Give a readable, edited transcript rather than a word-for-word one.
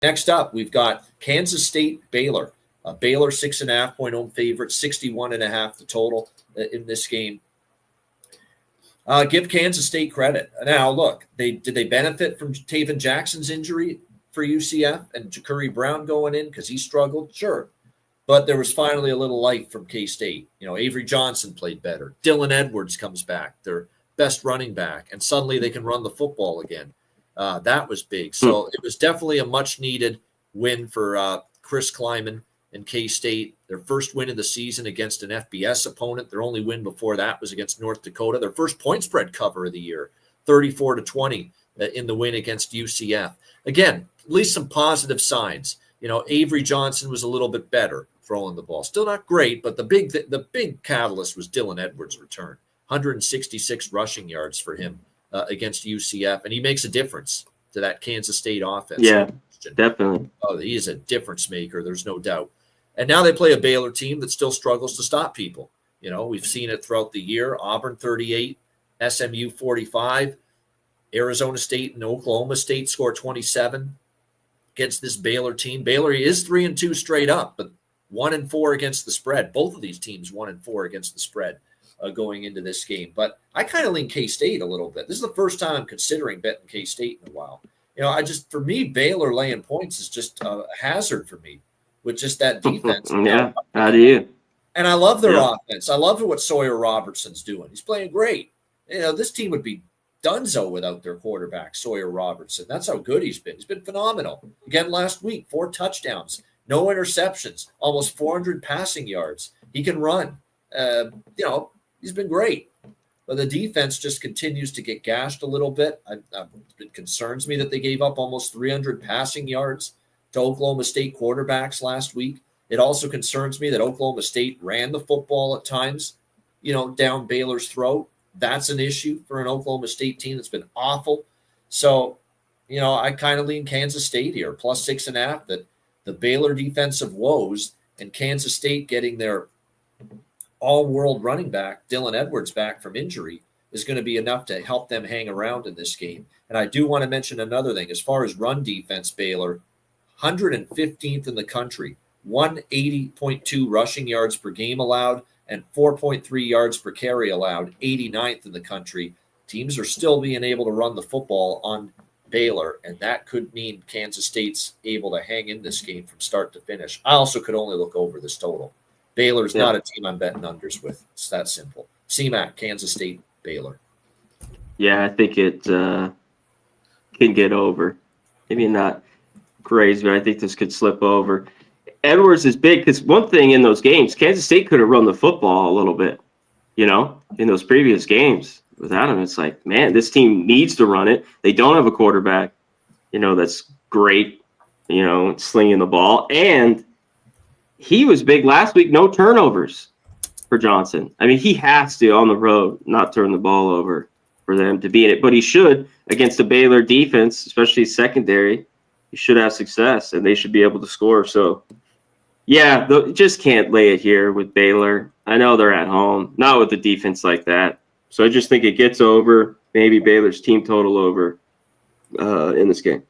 Next up, we've got Kansas State, Baylor. Baylor 6.5-point home favorite, 61.5 the total in this game. Give Kansas State credit. Now, look, did they benefit from Taven Jackson's injury for UCF and Ja'Cory Brown going in because he struggled? Sure. But there was finally a little life from K-State. Avery Johnson played better. Dylan Edwards comes back, their best running back, and suddenly they can run the football again. That was big. So it was definitely a much-needed win for Chris Kleiman and K-State. Their first win of the season against an FBS opponent. Their only win before that was against North Dakota. Their first point spread cover of the year, 34-20 in the win against UCF. Again, at least some positive signs. Avery Johnson was a little bit better throwing the ball. Still not great, but the big catalyst was Dylan Edwards' return. 166 rushing yards for him against UCF, and he makes a difference to that Kansas State offense. Yeah, definitely. Oh, he is a difference maker. There's no doubt. And now they play a Baylor team that still struggles to stop people. We've seen it throughout the year. Auburn 38, SMU 45, Arizona State and Oklahoma State score 27 against this Baylor team. Baylor is 3-2 straight up, but 1-4 against the spread. Both of these teams 1-4 against the spread going into this game. But I kind of lean K-State a little bit. This is the first time I'm considering betting K-State in a while. For me, Baylor laying points is just a hazard for me with just that defense. Yeah, how do you? And I love their offense. I love what Sawyer Robertson's doing. He's playing great. This team would be donezo without their quarterback, Sawyer Robertson. That's how good he's been. He's been phenomenal. Again, last week, 4 touchdowns, no interceptions, almost 400 passing yards. He can run. He's been great. But the defense just continues to get gashed a little bit. It concerns me that they gave up almost 300 passing yards to Oklahoma State quarterbacks last week. It also concerns me that Oklahoma State ran the football at times, down Baylor's throat. That's an issue for an Oklahoma State team that's been awful. So, I kind of lean Kansas State here, plus 6.5, that the Baylor defensive woes and Kansas State getting their all-world running back, Dylan Edwards, back from injury is going to be enough to help them hang around in this game. And I do want to mention another thing. As far as run defense, Baylor, 115th in the country, 180.2 rushing yards per game allowed, and 4.3 yards per carry allowed, 89th in the country. Teams are still being able to run the football on Baylor, and that could mean Kansas State's able to hang in this game from start to finish. I also could only look over this total. Baylor's not a team I'm betting unders with. It's that simple. CMAC, Kansas State, Baylor. Yeah, I think it can get over. Maybe not crazy, but I think this could slip over. Edwards is big because one thing in those games, Kansas State could have run the football a little bit, in those previous games. Without him, it's like, man, this team needs to run it. They don't have a quarterback, that's great, slinging the ball. And he was big last week, no turnovers for Johnson. I mean, he has to, on the road, not turn the ball over for them to be in it. But he should, against the Baylor defense, especially secondary, he should have success, and they should be able to score. So, yeah, just can't lay it here with Baylor. I know they're at home, not with the defense like that. So I just think it gets over, maybe Baylor's team total over in this game.